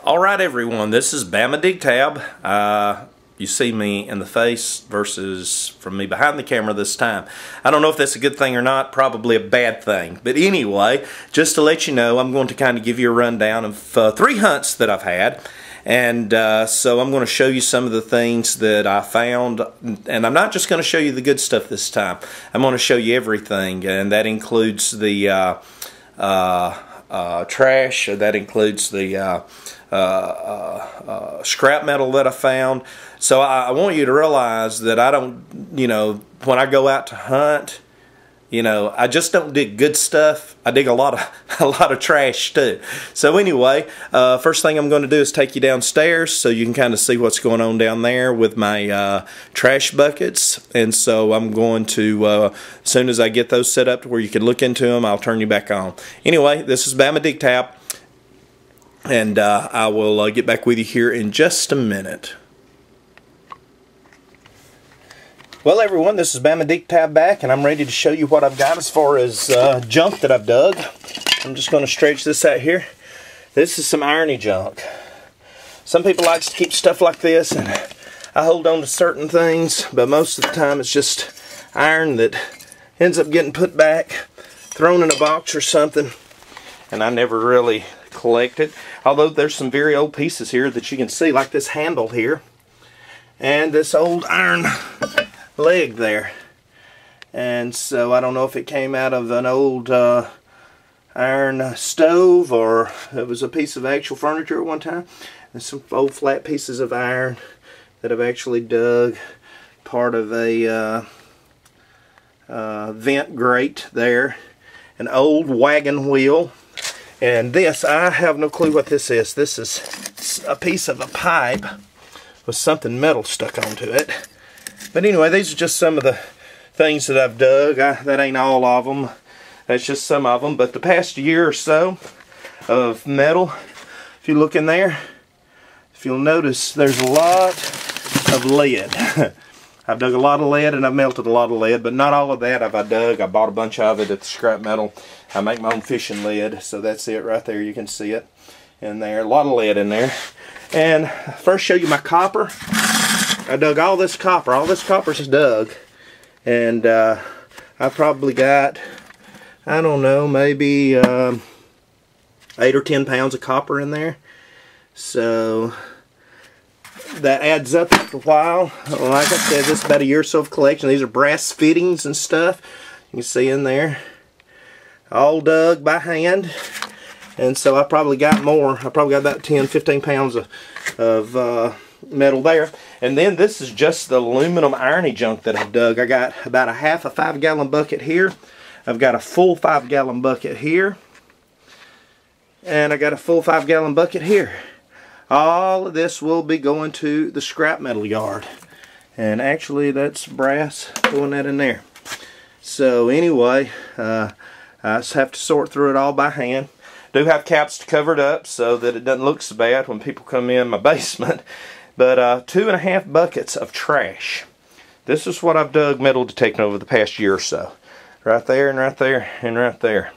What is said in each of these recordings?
Alright everyone, this is Bama Dig Tab. You see me in the face versus from me behind the camera this time. I don't know if that's a good thing or not, probably a bad thing. But anyway, just to let you know, I'm going to kind of give you a rundown of 3 hunts that I've had. And so I'm going to show you some of the things that I found. And I'm not just going to show you the good stuff this time. I'm going to show you everything. And that includes the trash. That includes the scrap metal that I found. So I want you to realize that I don't, when I go out to hunt, I just don't dig good stuff. I dig a lot of trash too. So anyway, first thing I'm going to do is take you downstairs so you can kind of see what's going on down there with my trash buckets. And so I'm going to, as soon as I get those set up to where you can look into them, I'll turn you back on. Anyway, this is Bama Dig Tab, and I will get back with you here in just a minute. Well everyone, this is Bama Dig Tab back, and I'm ready to show you what I've got as far as junk that I've dug. I'm just going to stretch this out here. This is some irony junk. Some people like to keep stuff like this, and I hold on to certain things, but most of the time it's just iron that ends up getting put back, thrown in a box or something, and I never really collect it. Although there's some very old pieces here that you can see, like this handle here, and this old iron leg there. And so I don't know if it came out of an old iron stove or it was a piece of actual furniture at one time. And some old flat pieces of iron that I've actually dug. Part of a vent grate there. An old wagon wheel. And this, I have no clue what this is. This is a piece of a pipe with something metal stuck onto it. But anyway, these are just some of the things that I've dug. That ain't all of them. That's just some of them. But the past year or so of metal, if you look in there, if you'll notice, there's a lot of lead. I've dug a lot of lead and I've melted a lot of lead, but not all of that have I dug. I bought a bunch of it at the scrap metal. I make my own fishing lead, so that's it right there. You can see it in there. A lot of lead in there. And first show you my copper. I dug all this copper. All this copper's dug. And I probably got, I don't know, maybe 8 or 10 pounds of copper in there. So that adds up after a while. Like I said, this is about a year or so of collection. These are brass fittings and stuff. You can see in there. All dug by hand. And so I probably got more. I probably got about 10, 15 pounds of metal there. And then this is just the aluminum irony junk that I've dug. I got about a half a 5-gallon bucket here. I've got a full 5-gallon bucket here. And I got a full 5-gallon bucket here. All of this will be going to the scrap metal yard. And actually that's brass, going that in there. So anyway, I just have to sort through it all by hand. Do have caps to cover it up so that it doesn't look so bad when people come in my basement. But 2.5 buckets of trash. This is what I've dug metal detecting over the past year or so. Right there and right there and right there.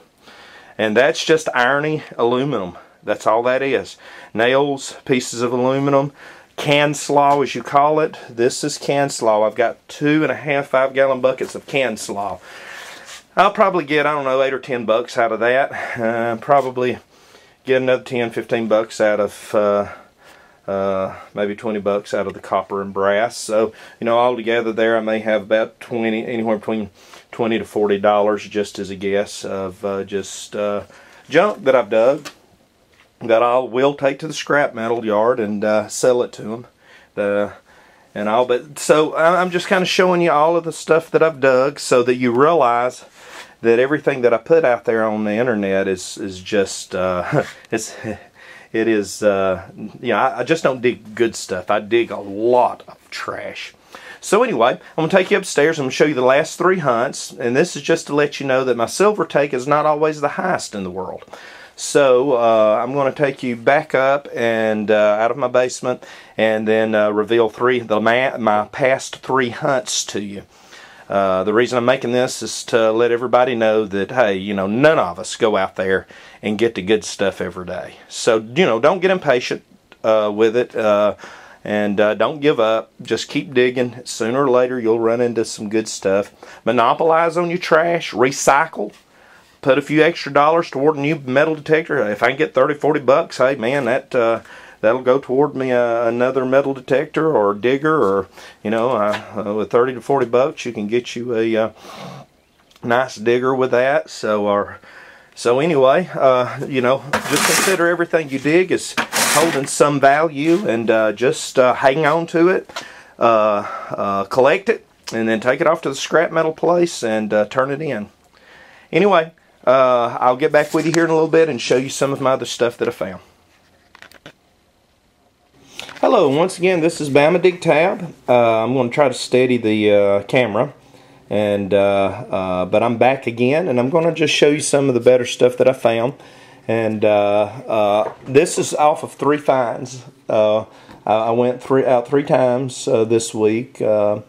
And that's just irony aluminum. That's all that is. Nails, pieces of aluminum, canned slaw as you call it. This is canned slaw. I've got 2.5 5-gallon buckets of canned slaw. I'll probably get, I don't know, 8 or 10 bucks out of that. Probably get another 10, 15 bucks out of maybe 20 bucks out of the copper and brass. So, all together there I may have about anywhere between $20 to $40 just as a guess of just junk that I've dug that I will take to the scrap metal yard and sell it to them. But so I'm just kind of showing you all of the stuff that I've dug so that you realize that everything that I put out there on the internet is just I just don't dig good stuff. I dig a lot of trash. So anyway, I'm going to take you upstairs. I'm going to show you the last 3 hunts, and this is just to let you know that my silver take is not always the highest in the world. So I'm going to take you back up and out of my basement, and then reveal my past 3 hunts to you. The reason I'm making this is to let everybody know that, hey, none of us go out there and get the good stuff every day. So, don't get impatient. with it. And don't give up. Just keep digging. Sooner or later, you'll run into some good stuff. Monopolize on your trash. Recycle. Put a few extra dollars toward a new metal detector. If I can get 30, 40 bucks, hey man, that'll go toward me another metal detector or digger, or with 30 to 40 bucks, you can get you a nice digger with that. So anyway, just consider everything you dig is holding some value, and just hang on to it, collect it, and then take it off to the scrap metal place and turn it in. Anyway, I'll get back with you here in a little bit and show you some of my other stuff that I found. Hello, once again, this is Bama Dig Tab. I'm going to try to steady the camera, and but I'm back again, and I'm going to just show you some of the better stuff that I found. And this is off of 3 finds. I went out 3 times this week, well,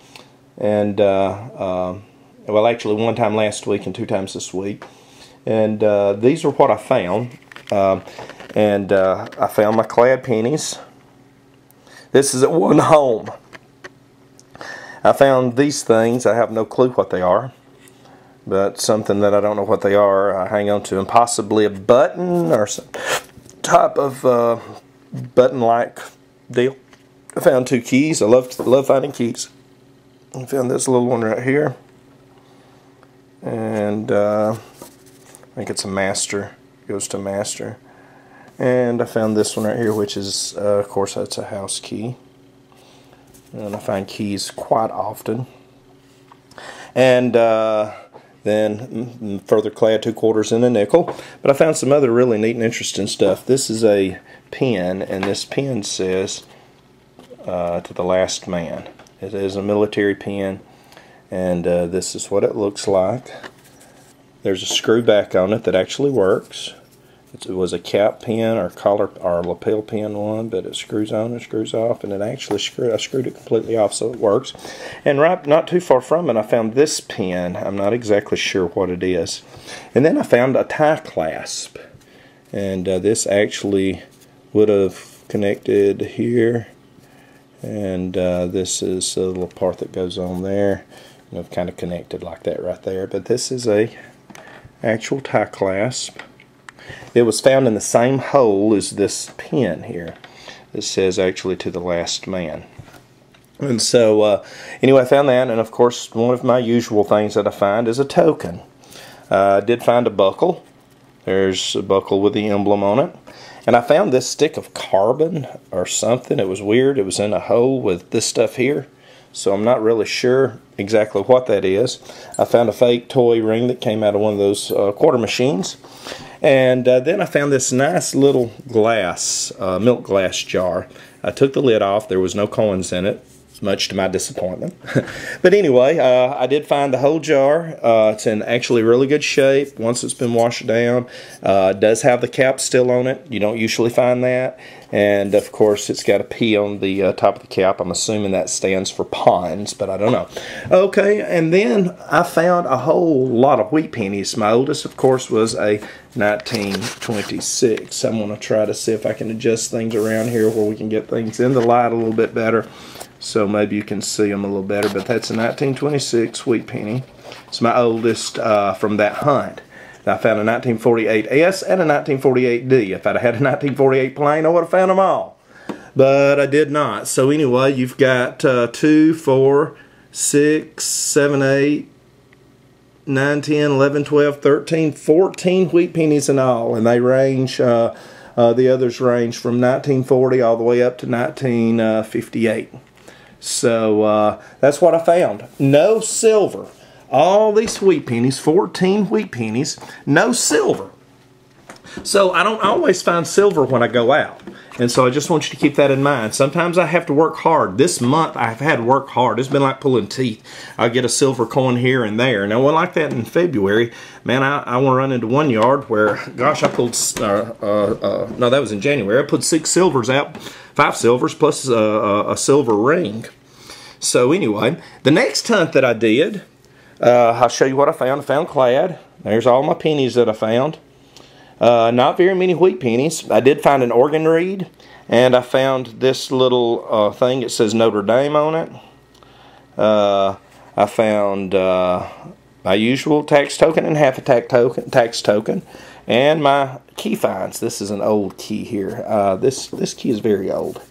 actually 1 time last week and 2 times this week. And these are what I found. I found my clad pennies. This is at one home. I found these things. I have no clue what they are, but something that I don't know what they are, I hang on to them. Possibly a button or some type of button-like deal. I found 2 keys. I love finding keys. I found this little one right here, and I think it's a master. It goes to master. And I found this one right here, which is, of course, that's a house key. And I find keys quite often. And then further clad 2 quarters and a nickel. But I found some other really neat and interesting stuff. This is a pen, and this pen says to the last man. It is a military pen, and this is what it looks like. There's a screw back on it that actually works. It was a cap pin or collar or lapel pin one, but it screws on and screws off, and it actually I screwed it completely off, so it works. And right not too far from it, I found this pin. I'm not exactly sure what it is. And then I found a tie clasp, and this actually would have connected here, and this is a little part that goes on there. Kind of connected like that right there. But this is a actual tie clasp. It was found in the same hole as this pin here. It says actually to the last man. And so anyway, I found that, and of course one of my usual things that I find is a token. I did find a buckle. There's a buckle with the emblem on it. And I found this stick of carbon or something. It was weird. It was in a hole with this stuff here. So I'm not really sure exactly what that is. I found a fake toy ring that came out of one of those quarter machines. And then I found this nice little glass, milk glass jar. I took the lid off. There was no coins in it, much to my disappointment. But anyway, I did find the whole jar. It's in actually really good shape once it's been washed down. It does have the cap still on it. You don't usually find that. And of course it's got a P on the top of the cap. I'm assuming that stands for ponds, but I don't know. Okay, and then I found a whole lot of wheat pennies. My oldest, of course, was a 1926. I'm going to try to see if I can adjust things around here where we can get things in the light a little bit better, so maybe you can see them a little better. But that's a 1926 wheat penny. It's my oldest from that hunt. I found a 1948S and a 1948D. If I'd had a 1948 plain, I would have found them all. But I did not. So anyway, you've got 2, 4, 6, 7, 8, 9, 10, 11, 12, 13, 14 wheat pennies in all. And they range, the others range from 1940 all the way up to 1958. So that's what I found. No silver. All these wheat pennies, 14 wheat pennies, no silver. So I don't always find silver when I go out. And so I just want you to keep that in mind. Sometimes I have to work hard. This month I've had to work hard. It's been like pulling teeth. I get a silver coin here and there. Now, well, like that in February, man, I want to run into one yard where, gosh, I pulled, no, that was in January. I put 6 silvers out, 5 silvers plus a silver ring. So anyway, the next hunt that I did, I'll show you what I found. I found clad. There's all my pennies that I found. Not very many wheat pennies. I did find an organ reed, and I found this little thing. It says Notre Dame on it. I found my usual tax token and half a tax token, and my key finds. This is an old key here. This key is very old,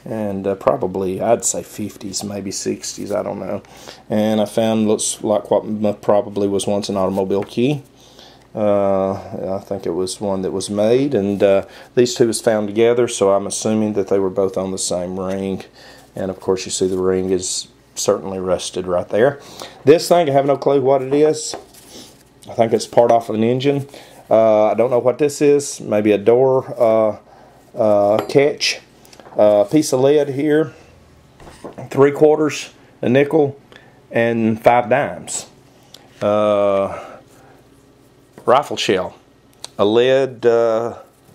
and probably I'd say 50s, maybe 60s. I don't know. And I found looks like what probably was once an automobile key. I think it was one that was made, and these two was found together, so I'm assuming that they were both on the same ring. And of course you see the ring is certainly rusted right there. This thing, I have no clue what it is. I think it's part off of an engine. I don't know what this is. Maybe a door catch. Piece of lead here, 3/4, a nickel, and 5 dimes. Rifle shell, a lead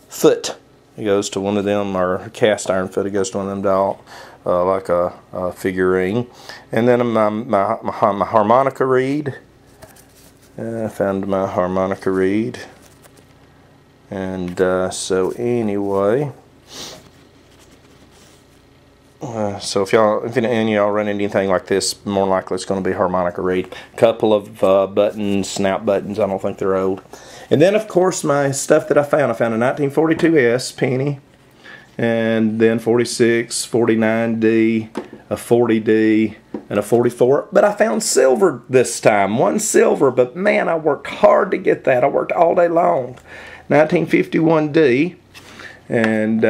foot. It goes to one of them, or cast iron foot. It goes to one of them like a figurine. And then my harmonica reed. I found my harmonica reed. And so anyway, so if any of y'all run into anything like this, more likely it's going to be harmonica reed. Couple of buttons, snap buttons. I don't think they're old. And then of course my stuff that I found a 1942S penny, and then 46, 49D, a 40D, and a 44. But I found silver this time. One silver, but man, I worked hard to get that. I worked all day long. 1951D, and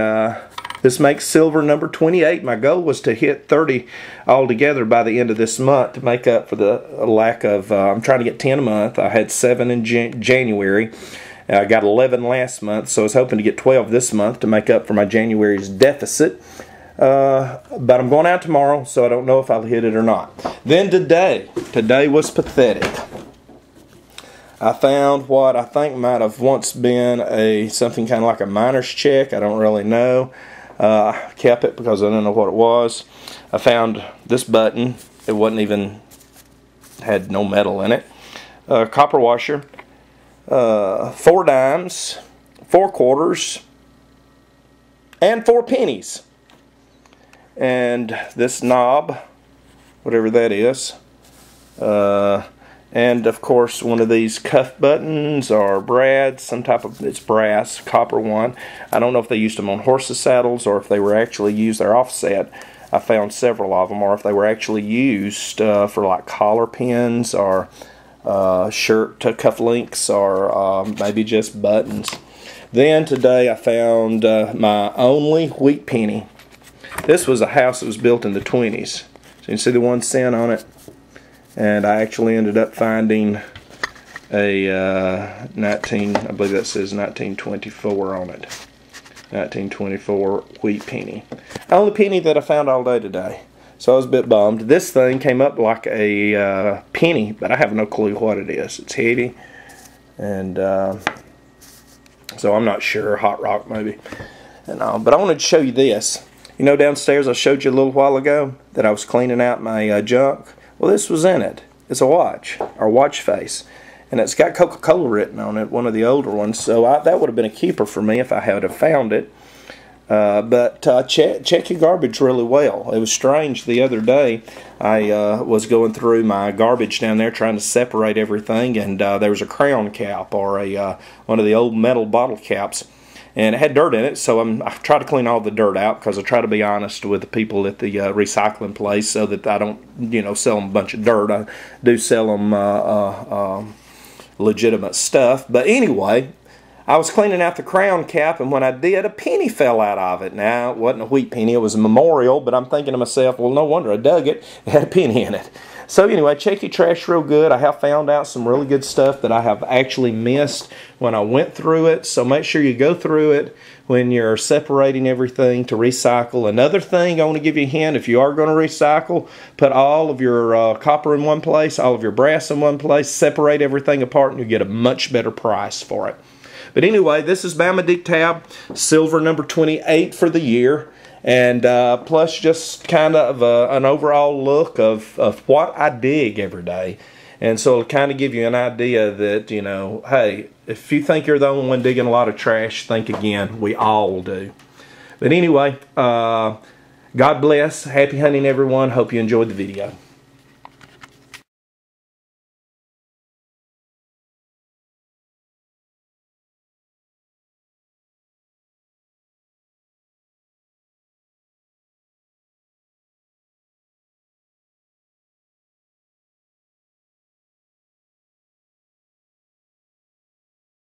this makes silver number 28. My goal was to hit 30 altogether by the end of this month to make up for the lack of, I'm trying to get 10 a month. I had 7 in January. I got 11 last month, so I was hoping to get 12 this month to make up for my January's deficit. But I'm going out tomorrow, so I don't know if I'll hit it or not. Then today was pathetic. I found what I think might have once been something kind of like a miner's check. I don't really know. I kept it because I didn't know what it was. I found this button. It wasn't even, had no metal in it. Copper washer. 4 dimes. 4 quarters. And 4 pennies. And this knob, whatever that is. And of course one of these cuff buttons or brads, some type of, it's brass, copper one. I don't know if they used them on horses' saddles or if they were actually used, they're offset. I found several of them, or if they were actually used for like collar pins or shirt cuff links, or maybe just buttons. Then today I found my only wheat penny. This was a house that was built in the 20s. So you can see the 1 cent on it. And I actually ended up finding a I believe that says 1924 on it. 1924 wheat penny. The only penny that I found all day today. So I was a bit bummed. This thing came up like a penny, but I have no clue what it is. It's heavy. And so I'm not sure. Hot rock maybe. And but I wanted to show you this. You know, downstairs I showed you a little while ago that I was cleaning out my junk. Well, this was in it. It's a watch, or watch face, and it's got Coca-Cola written on it, one of the older ones. So that would have been a keeper for me if I had have found it. But check your garbage really well. It was strange the other day. I was going through my garbage down there trying to separate everything, and there was a crown cap, or one of the old metal bottle caps. And it had dirt in it, so I try to clean all the dirt out because I try to be honest with the people at the recycling place, so that I don't, sell them a bunch of dirt. I do sell them legitimate stuff. But anyway, I was cleaning out the crown cap, and when I did, a penny fell out of it. Now, it wasn't a wheat penny, it was a memorial, but I'm thinking to myself, well, no wonder I dug it. It had a penny in it. So anyway, check your trash real good. I have found out some really good stuff that I have actually missed when I went through it. So make sure you go through it when you're separating everything to recycle. Another thing, I want to give you a hint. If you are going to recycle, put all of your copper in one place, all of your brass in one place, separate everything apart, and you'll get a much better price for it. But anyway, this is Bama Dick Tab, silver number 28 for the year. And plus just kind of an overall look of what I dig every day. And so it'll kind of give you an idea that, you know, hey, if you think you're the only one digging a lot of trash, think again. We all do. But anyway, God bless. Happy hunting, everyone. Hope you enjoyed the video.